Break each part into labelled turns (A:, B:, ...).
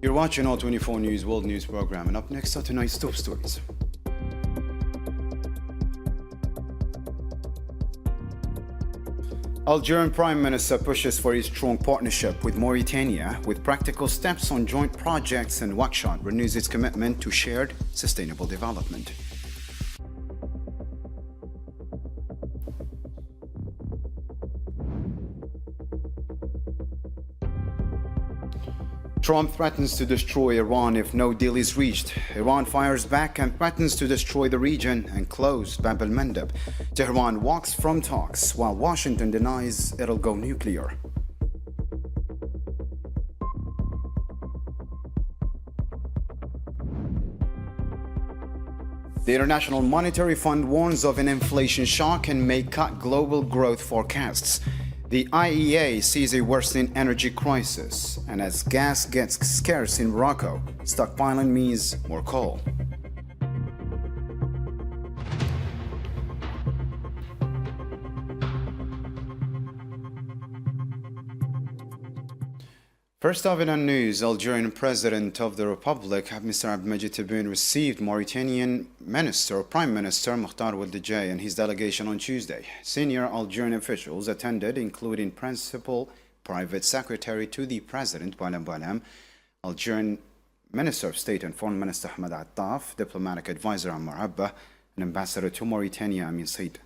A: You're watching All 24 News World News Program, and up next are tonight's top stories. Algerian Prime Minister pushes for a strong partnership with Mauritania with practical steps on joint projects, and Nouakchott renews its commitment to shared sustainable development. Trump threatens to destroy Iran if no deal is reached. Iran fires back and threatens to destroy the region and close Bab el-Mandeb. Tehran walks from talks while Washington denies it'll go nuclear. The International Monetary Fund warns of an inflation shock and may cut global growth forecasts. The IEA sees a worsening energy crisis, and as gas gets scarce in Morocco, stockpiling means more coal. First up in our news, Algerian President of the Republic, Mr. Abdelmajid Tebboune, received Mauritanian Prime Minister Mokhtar Oueldejai and his delegation on Tuesday. Senior Algerian officials attended, including Principal Private Secretary to the President, Boualem Boualem, Algerian Minister of State and Foreign Minister Ahmed Attaf, Diplomatic Advisor Ammar Abba, and Ambassador to Mauritania Amin Said.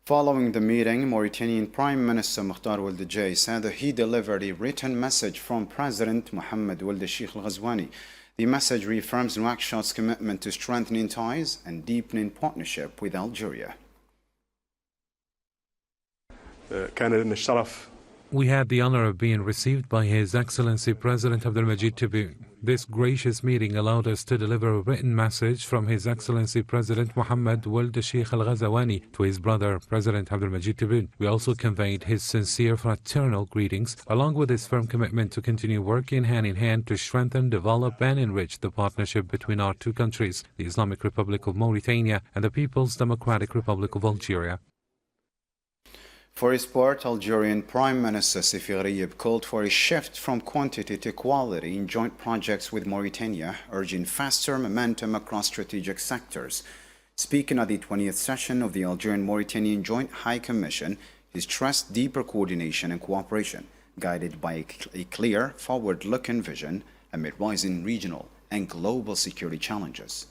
A: Following the meeting, Mauritanian Prime Minister Mokhtar Oueldejai said that he delivered a written message from President Mohammed Ould Sheikh Al Ghazouani. The message reaffirms Nouakchott's commitment to strengthening ties and deepening partnership with Algeria.
B: We had the honor of being received by His Excellency President Abdelmajid Tebboune. This gracious meeting allowed us to deliver a written message from His Excellency President Mohammed Ould Sheikh Al Ghazouani to his brother President Abdelmajid Tebboune. We also conveyed his sincere fraternal greetings, along with his firm commitment to continue working hand in hand to strengthen, develop and enrich the partnership between our two countries, the Islamic Republic of Mauritania and the People's Democratic Republic of Algeria.
A: For his part, Algerian Prime Minister Rifian called for a shift from quantity to quality in joint projects with Mauritania, urging faster momentum across strategic sectors. Speaking at the 20th session of the Algerian-Mauritanian Joint High Commission, he stressed deeper coordination and cooperation, guided by a clear, forward-looking vision amid rising regional and global security challenges.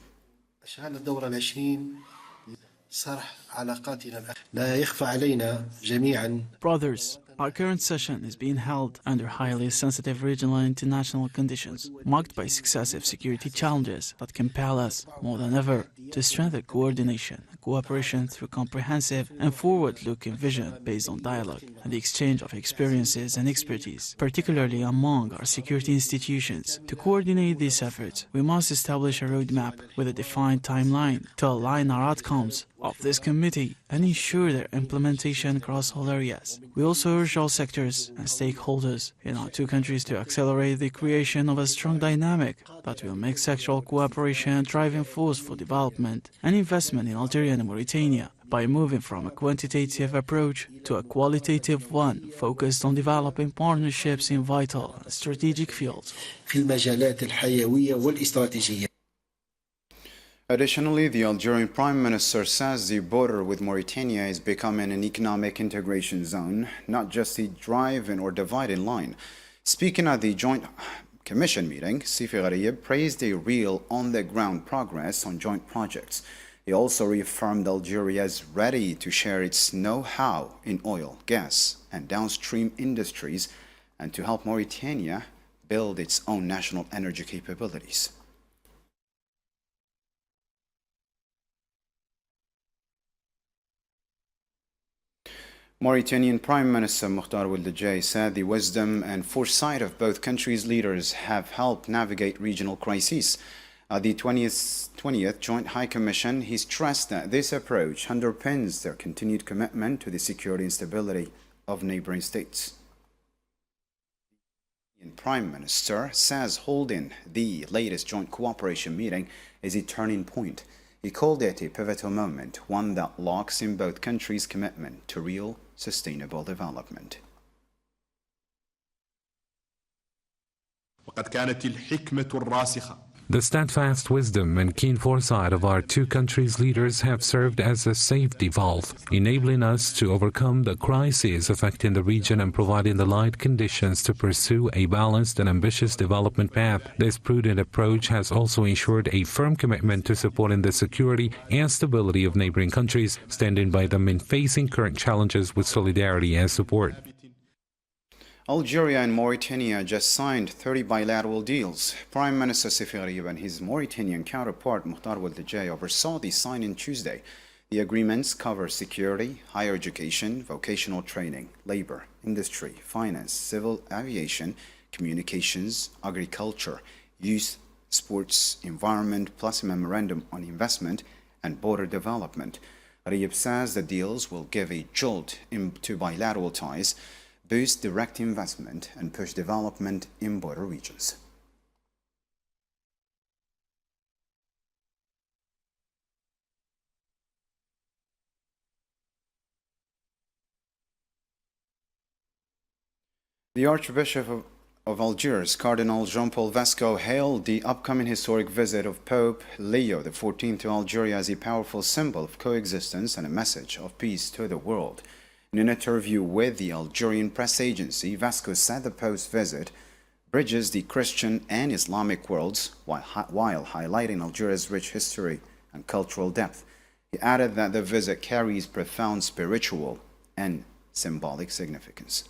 C: Brothers, our current session is being held under highly sensitive regional and international conditions, marked by successive security challenges that compel us, more than ever, to strengthen coordination and cooperation through comprehensive and forward-looking vision based on dialogue and the exchange of experiences and expertise, particularly among our security institutions. To coordinate these efforts, we must establish a roadmap with a defined timeline to align our outcomes of this committee and ensure their implementation across all areas. We also urge all sectors and stakeholders in our two countries to accelerate the creation of a strong dynamic that will make sectoral cooperation a driving force for development and investment in Algeria and Mauritania by moving from a quantitative approach to a qualitative one focused on developing partnerships in vital and strategic fields.
A: Additionally, the Algerian Prime Minister says the border with Mauritania is becoming an economic integration zone, not just a driving or dividing line. Speaking at the Joint Commission meeting, Rifian praised a real on-the-ground progress on joint projects. He also reaffirmed Algeria is ready to share its know-how in oil, gas, and downstream industries, and to help Mauritania build its own national energy capabilities. Mauritanian Prime Minister Mokhtar Oueldejai said the wisdom and foresight of both countries' leaders have helped navigate regional crises. At the 20th Joint High Commission, he stressed that this approach underpins their continued commitment to the security and stability of neighboring states. The Prime Minister says holding the latest joint cooperation meeting is a turning point. He called it a pivotal moment, one that locks in both countries' commitment to real, sustainable development.
D: وقد كانت الحكمة الراسخة
B: The steadfast wisdom and keen foresight of our two countries' leaders have served as a safety valve, enabling us to overcome the crises affecting the region and providing the right conditions to pursue a balanced and ambitious development path. This prudent approach has also ensured a firm commitment to supporting the security and stability of neighboring countries, standing by them in facing current challenges with solidarity and support.
A: Algeria and Mauritania just signed 30 bilateral deals. Prime Minister Rifian and his Mauritanian counterpart Mukhtar Waldejai oversaw the signing Tuesday. The agreements cover security, higher education, vocational training, labor, industry, finance, civil aviation, communications, agriculture, youth, sports, environment, plus a memorandum on investment and border development. Rifian says the deals will give a jolt to bilateral ties, boost direct investment, and push development in border regions. The Archbishop of Algiers, Cardinal Jean-Paul Vasco, hailed the upcoming historic visit of Pope Leo XIV to Algeria as a powerful symbol of coexistence and a message of peace to the world. In an interview with the Algerian press agency, Vasco said the Pope's visit bridges the Christian and Islamic worlds while highlighting Algeria's rich history and cultural depth. He added that the visit carries profound spiritual and symbolic significance.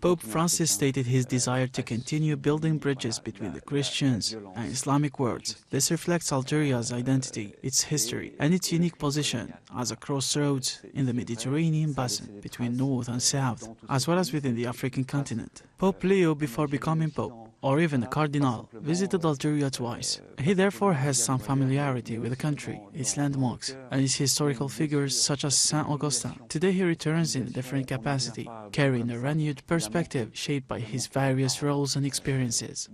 C: Pope Francis stated his desire to continue building bridges between the Christians and Islamic worlds. This reflects Algeria's identity, its history, and its unique position as a crossroads in the Mediterranean basin between North and South, as well as within the African continent. Pope Leo, before becoming Pope, or even a cardinal, visited Algeria twice. He therefore has some familiarity with the country, its landmarks, and its historical figures such as Saint Augustine. Today he returns in a different capacity, carrying a renewed perspective shaped by his various roles and experiences.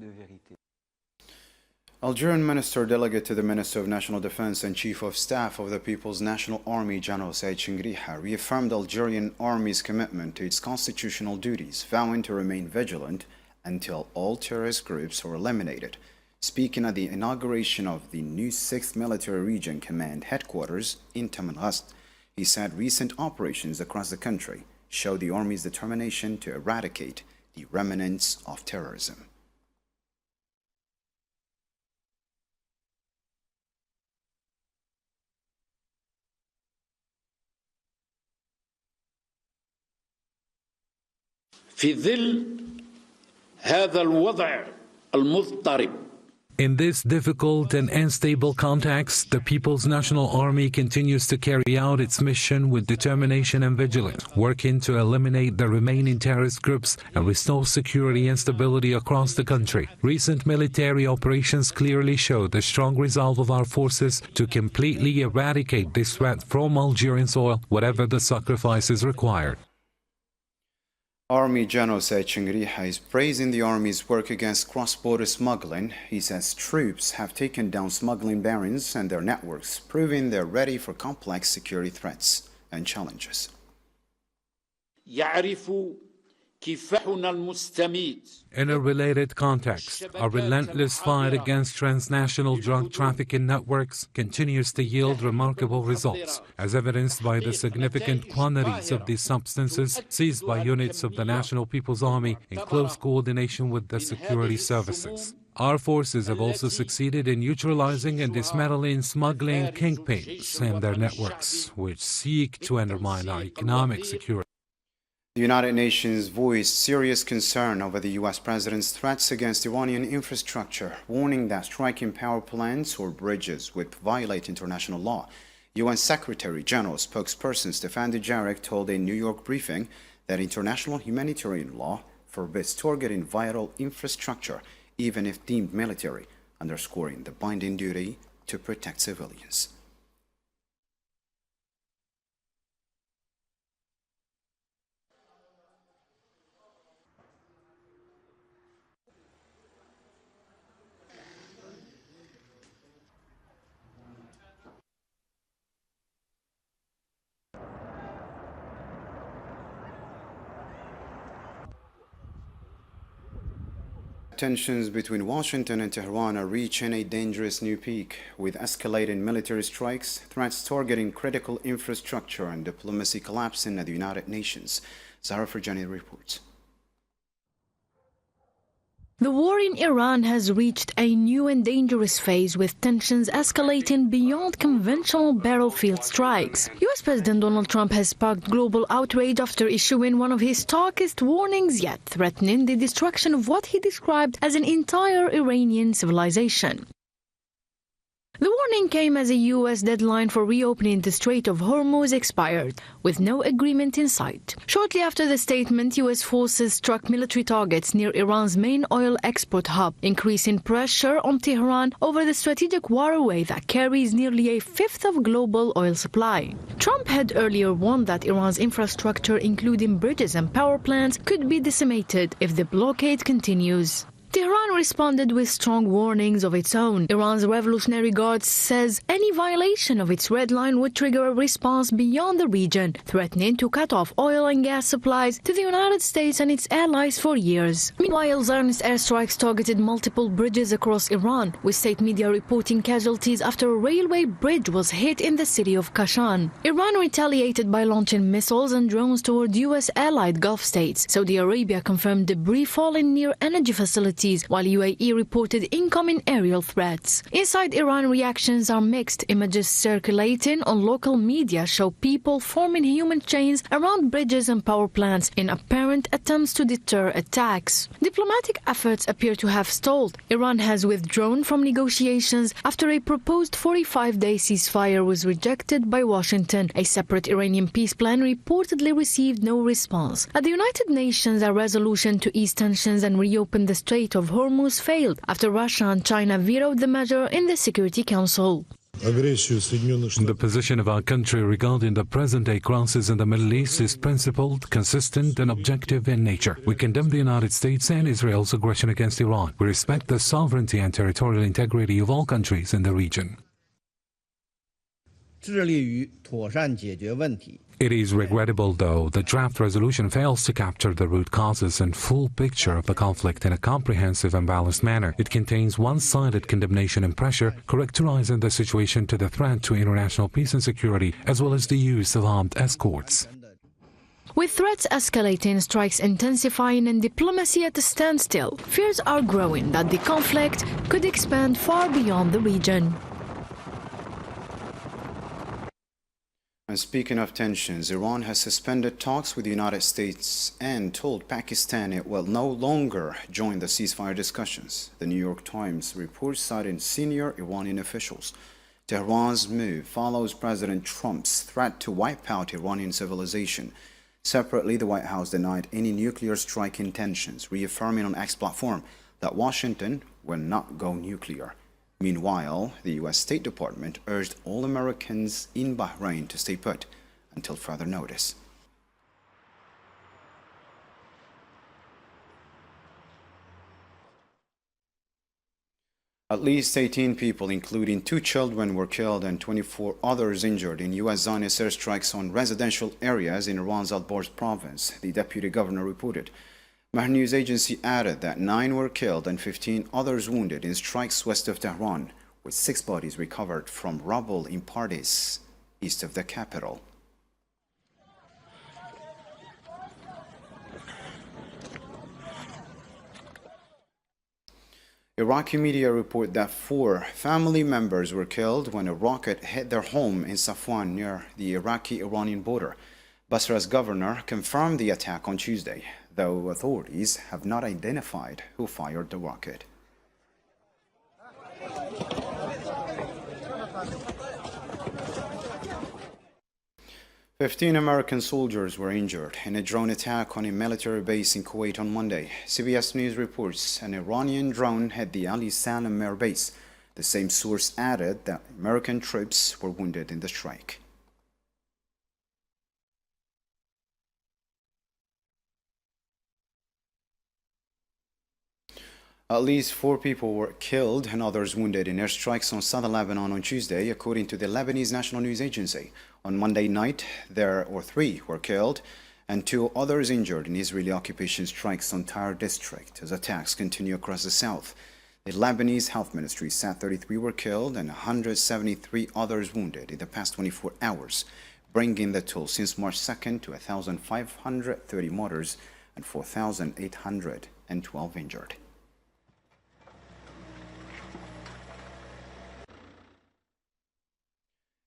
A: Algerian Minister Delegate to the Minister of National Defense and Chief of Staff of the People's National Army, General Said Chingriha, reaffirmed Algerian Army's commitment to its constitutional duties, vowing to remain vigilant until all terrorist groups are eliminated. Speaking at the inauguration of the new 6th Military Region Command headquarters in Tamanghast, he said recent operations across the country show the Army's determination to eradicate the remnants of terrorism.
E: في ظل هذا الوضع المضطرب.
B: In this difficult and unstable context, the People's National Army continues to carry out its mission with determination and vigilance, working to eliminate the remaining terrorist groups and restore security and stability across the country. Recent military operations clearly show the strong resolve of our forces to completely eradicate this threat from Algerian soil, whatever the sacrifices required.
A: Army General Said Chingriha is praising the Army's work against cross-border smuggling. He says troops have taken down smuggling barons and their networks, proving they're ready for complex security threats and challenges.
E: يعرف كفاحنا المستميت.
B: In a related context, a relentless fight against transnational drug trafficking networks continues to yield remarkable results, as evidenced by the significant quantities of these substances seized by units of the National People's Army in close coordination with the security services. Our forces have also succeeded in neutralizing and dismantling smuggling kingpins and their networks, which seek to undermine our economic security.
A: The United Nations voiced serious concern over the U.S. President's threats against Iranian infrastructure, warning that striking power plants or bridges would violate international law. UN Secretary General spokesperson Stefan Dujarric told a New York briefing that international humanitarian law forbids targeting vital infrastructure, even if deemed military, underscoring the binding duty to protect civilians. Tensions between Washington and Tehran are reaching a dangerous new peak, with escalating military strikes, threats targeting critical infrastructure, and diplomacy collapsing at the United Nations. Zahra Farjani reports.
F: The war in Iran has reached a new and dangerous phase, with tensions escalating beyond conventional battlefield strikes. US President Donald Trump has sparked global outrage after issuing one of his starkest warnings yet, threatening the destruction of what he described as an entire Iranian civilization. The warning came as a U.S. deadline for reopening the Strait of Hormuz expired, with no agreement in sight. Shortly after the statement, U.S. forces struck military targets near Iran's main oil export hub, increasing pressure on Tehran over the strategic waterway that carries nearly a fifth of global oil supply. Trump had earlier warned that Iran's infrastructure, including bridges and power plants, could be decimated if the blockade continues. Tehran responded with strong warnings of its own. Iran's Revolutionary Guard says any violation of its red line would trigger a response beyond the region, threatening to cut off oil and gas supplies to the United States and its allies for years. Meanwhile, Zionist airstrikes targeted multiple bridges across Iran, with state media reporting casualties after a railway bridge was hit in the city of Kashan. Iran retaliated by launching missiles and drones toward U.S. allied Gulf states. Saudi Arabia confirmed debris falling near energy facilities, while UAE reported incoming aerial threats. Inside Iran, reactions are mixed. Images circulating on local media show people forming human chains around bridges and power plants in apparent attempts to deter attacks. Diplomatic efforts appear to have stalled. Iran has withdrawn from negotiations after a proposed 45-day ceasefire was rejected by Washington. A separate Iranian peace plan reportedly received no response. At the United Nations, a resolution to ease tensions and reopen the Strait of Hormuz failed after Russia and China vetoed the measure in the Security Council.
B: The position of our country regarding the present-day crisis in the Middle East is principled, consistent, and objective in nature. We condemn the United States and Israel's aggression against Iran. We respect the sovereignty and territorial integrity of all countries in the region. It is regrettable, though, the draft resolution fails to capture the root causes and full picture of the conflict in a comprehensive and balanced manner. It contains one-sided condemnation and pressure, characterizing the situation to the threat to international peace and security, as well as the use of armed escorts.
F: With threats escalating, strikes intensifying, and diplomacy at a standstill, fears are growing that the conflict could expand far beyond the region.
A: And speaking of tensions, Iran has suspended talks with the United States and told Pakistan it will no longer join the ceasefire discussions. The New York Times reports citing senior Iranian officials. Tehran's move follows President Trump's threat to wipe out Iranian civilization. Separately, the White House denied any nuclear strike intentions, reaffirming on X platform that Washington will not go nuclear. Meanwhile, the U.S. State Department urged all Americans in Bahrain to stay put until further notice. At least 18 people, including 2 children, were killed and 24 others injured in U.S. Zionist airstrikes on residential areas in Iran's Al-Barj province, the deputy governor reported. Mehr news agency added that 9 were killed and 15 others wounded in strikes west of Tehran, with 6 bodies recovered from rubble in Pardis, east of the capital. Iraqi media report that 4 family members were killed when a rocket hit their home in Safwan near the Iraqi-Iranian border. Basra's governor confirmed the attack on Tuesday, though authorities have not identified who fired the rocket. "15 American soldiers were injured in a drone attack on a military base in Kuwait on Monday. CBS News reports an Iranian drone hit the Ali Salam air base. The same source added that American troops were wounded in the strike. At least 4 people were killed and others wounded in airstrikes on southern Lebanon on Tuesday, according to the Lebanese National News Agency. On Monday night, 3 were killed and 2 others injured in Israeli occupation strikes on Tyre district as attacks continue across the south. The Lebanese Health Ministry said 33 were killed and 173 others wounded in the past 24 hours, bringing the toll since March 2nd to 1,530 martyrs and 4,812 injured.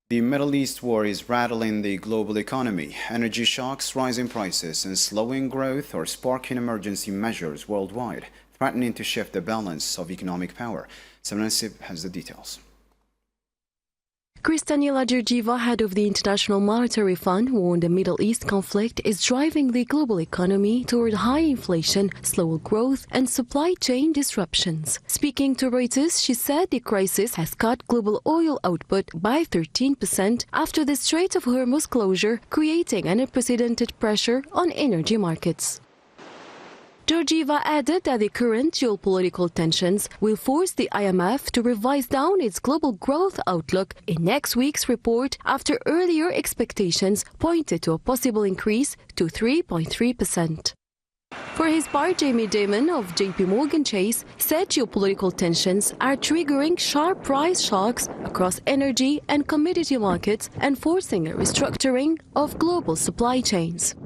A: The Middle East war is rattling the global economy. Energy shocks, rising prices, and slowing growth are sparking emergency measures worldwide, threatening to shift the balance of economic power. Samnasib has the details.
G: Kristalina Georgieva, head of the International Monetary Fund, warned the Middle East conflict is driving the global economy toward high inflation, slower growth, and supply chain disruptions. Speaking to Reuters, she said the crisis has cut global oil output by 13% after the Strait of Hormuz closure, creating an unprecedented pressure on energy markets. Georgieva added that the current geopolitical tensions will force the IMF to revise down its global growth outlook in next week's report after earlier expectations pointed to a possible increase to 3.3%. For his part, Jamie Dimon of JP Morgan Chase said geopolitical tensions are triggering sharp price shocks across energy and commodity markets and forcing a restructuring of global supply chains.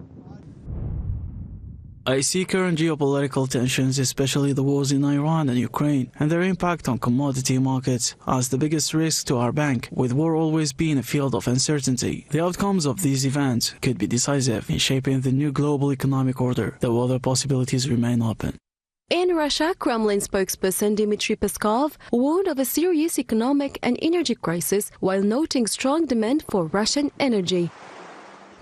C: I see current geopolitical tensions, especially the wars in Iran and Ukraine, and their impact on commodity markets, as the biggest risk to our bank, with war always being a field of uncertainty. The outcomes of these events could be decisive in shaping the new global economic order, though other possibilities remain open.
G: In Russia, Kremlin spokesperson Dmitry Peskov warned of a serious economic and energy crisis while noting strong demand for Russian energy.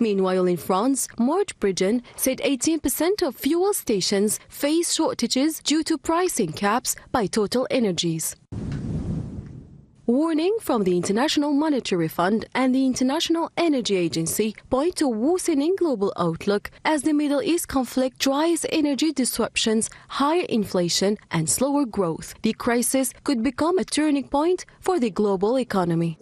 G: Meanwhile, in France, Marc Brigen said 18% of fuel stations face shortages due to pricing caps by Total Energies. Warning from the International Monetary Fund and the International Energy Agency point to a worsening global outlook as the Middle East conflict drives energy disruptions, higher inflation, and slower growth. The crisis could become a turning point for the global economy.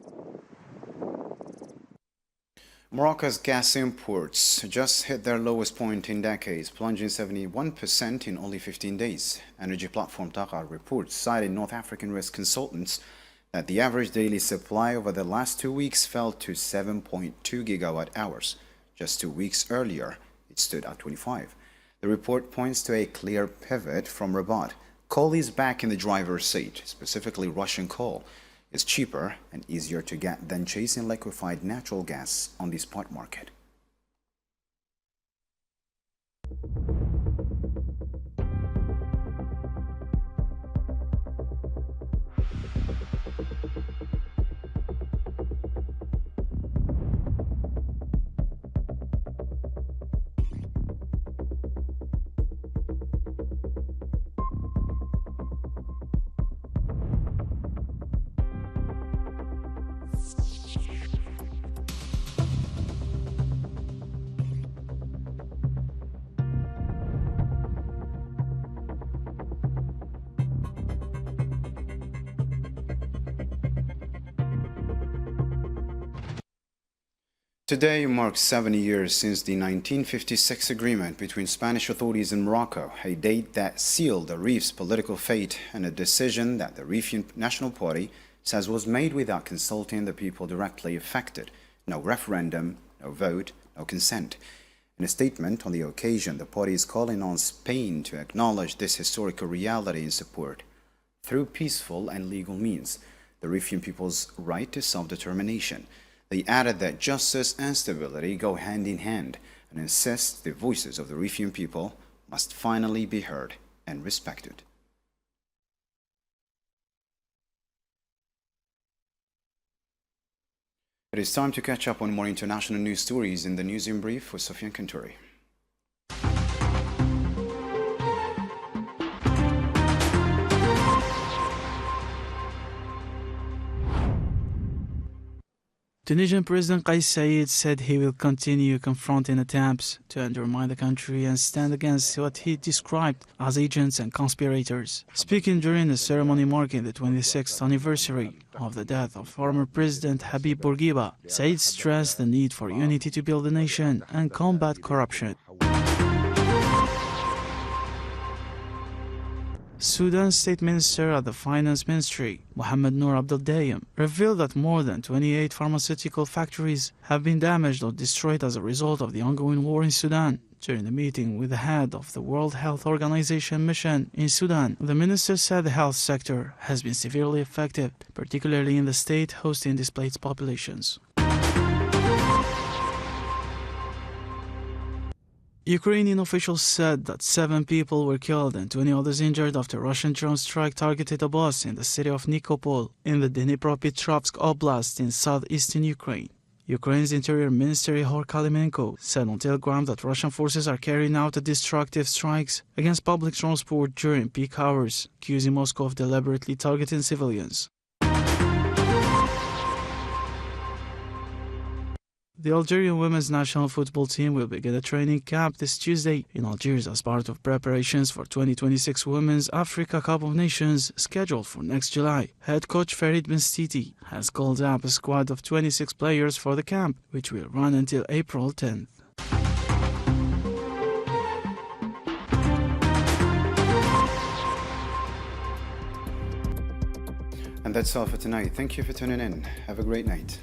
A: Morocco's gas imports just hit their lowest point in decades, plunging 71% in only 15 days. Energy platform Taqar reports, citing North African risk consultants, that the average daily supply over the last 2 weeks fell to 7.2 gigawatt hours. Just 2 weeks earlier, it stood at 25. The report points to a clear pivot from Rabat. Coal is back in the driver's seat, specifically Russian coal. Is cheaper and easier to get than chasing liquefied natural gas on the spot market. Today marks 70 years since the 1956 agreement between Spanish authorities and Morocco, a date that sealed the Rif's political fate and a decision that the Rifian National Party says was made without consulting the people directly affected. No referendum, no vote, no consent. In a statement on the occasion, the party is calling on Spain to acknowledge this historical reality and support, through peaceful and legal means, the Rifian people's right to self-determination. They added that justice and stability go hand in hand and insist the voices of the Rifian people must finally be heard and respected. It is time to catch up on more international news stories in the News in Brief with Sofian Kanturi.
C: Tunisian President Kais Saied said he will continue confronting attempts to undermine the country and stand against what he described as agents and conspirators. Speaking during a ceremony marking the 26th anniversary of the death of former President Habib Bourguiba, Saied stressed the need for unity to build a nation and combat corruption. Sudan's State Minister at the Finance Ministry, Mohammed Noor Abdel Dayem, revealed that more than 28 pharmaceutical factories have been damaged or destroyed as a result of the ongoing war in Sudan. During a meeting with the head of the World Health Organization mission in Sudan, the minister said the health sector has been severely affected, particularly in the state hosting displaced populations. Ukrainian officials said that 7 people were killed and 20 others injured after Russian drone strike targeted a bus in the city of Nikopol in the Dnipropetrovsk Oblast in southeastern Ukraine. Ukraine's Interior Minister Ihor Kalimenko said on Telegram that Russian forces are carrying out destructive strikes against public transport during peak hours, accusing Moscow of deliberately targeting civilians. The Algerian women's national football team will begin a training camp this Tuesday in Algiers as part of preparations for 2026 Women's Africa Cup of Nations scheduled for next July. Head coach Farid Benstiti has called up a squad of 26 players for the camp, which will run until April 10th.
A: And that's all for tonight. Thank you for tuning in. Have a great night.